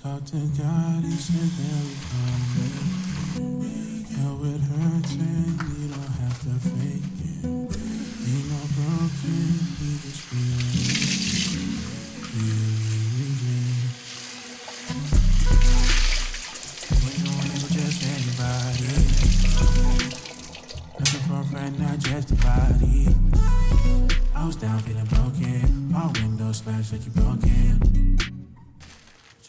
Talk to God, he said that we gon' make it. Know it hurts and you don't have to fake it. Ain't no broken, we just rearranging. Ain't no one ever just anybody. Looking for a friend, not just a body. I was down feeling broken. All windows smashed like you broken.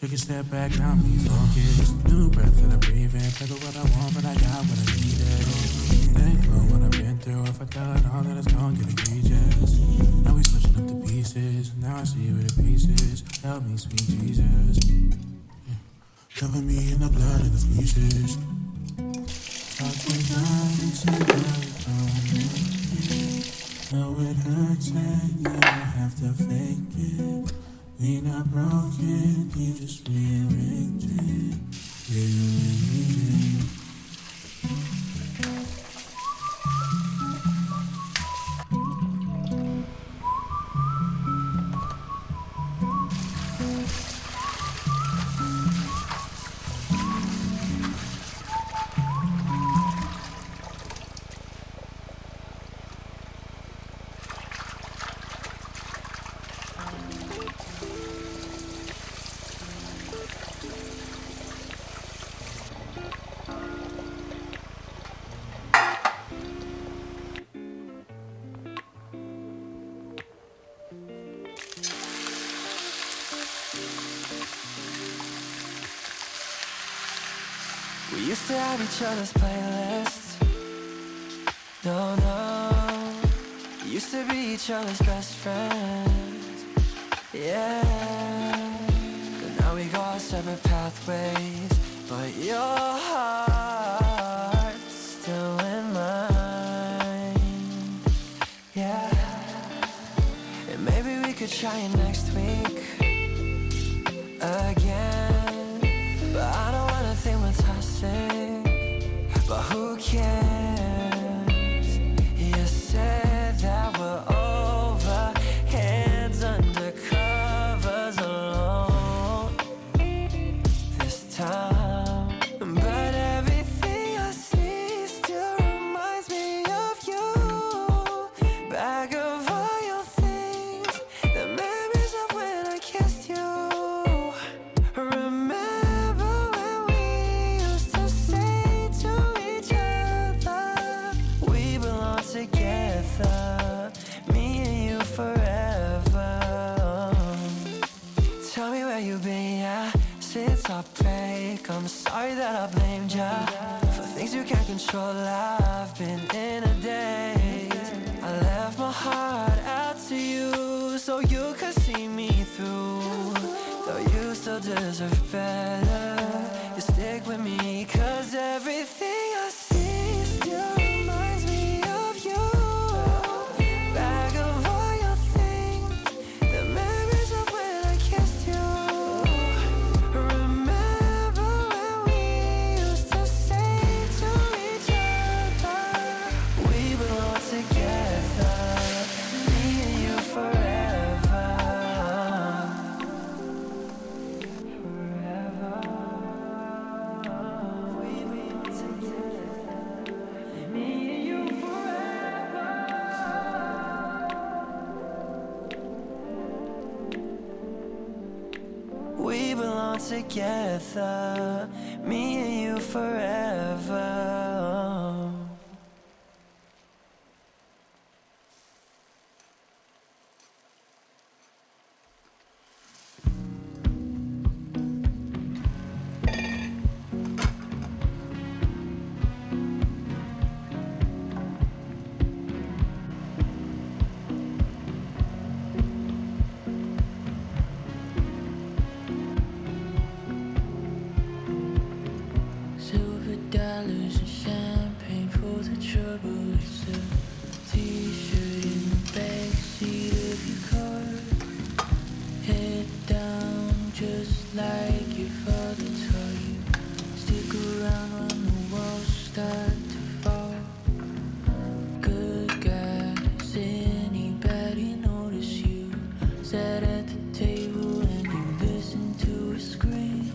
Took a step back, now me focused. New breath that I'm breathing. Play what I want, but I got what I needed. Thankful for what I've been through. If I thought all that it's gonna get egregious. Now we switching up the pieces. Now I see where the pieces. Help me, sweet Jesus. Yeah. Cover me in the blood of the fleeces. Talk to God, he said that we gon' make it. Know it hurts and you don't have to fake it. We not broken, you just rearranging, rearranging. We used to have each other's playlists. No, no. We used to be each other's best friends. Yeah. But now we go our separate pathways. But your heart's still in mine. Yeah. And maybe we could try it next week again. But I don't wanna think we're toxic. But who cares? You said that we're over, hands under covers alone this time. But everything I see still reminds me of you. Back of all your things, the memories of when I kissed you. Remember when we used to say to each other, we belong together, me and you forever. Tell me where you've been, yeah, since our break. I'm sorry that I blamed ya for things you can't control. I've been in a daze. I left my heart out to you so you could see me through. Though you still deserve better, you stick with me, cause everything I see still reminds me of you. Back of all your things, the memories of when I kissed you. Remember when we used to say to each other, we belong together, me and you forever. Forever. We belong together, me and you forever. We belong together, me and you forever. Silver dollars and champagne for the trouble. It's a t-shirt in the backseat of your car. Head down just like your father taught you. Stick around when the walls start to fall. Good God, does anybody notice you? Sat at the table and you listened to her scream.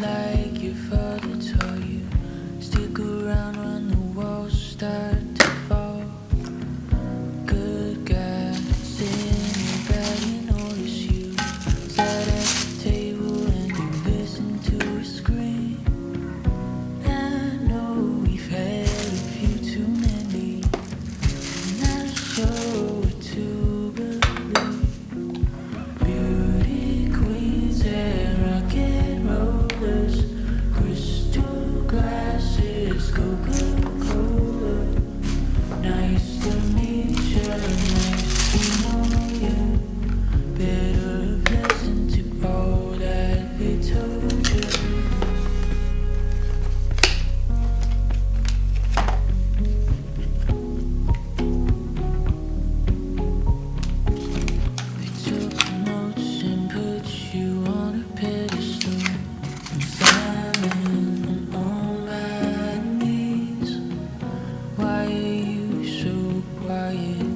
like your father taught you. Stick around when the walls start to fall. Good guy, sitting back, you notice you sat at the table and you listen to a scream. I know we've had a few too many, not sure what to believe. Beauty queens and rock and rollers, crystal glasses, Coca-Cola. Nice to meet you, nice to know you. Better listen to all that they told you. They took notes and put you on a pedestal. I'm standing on my knees. Why are you so quiet?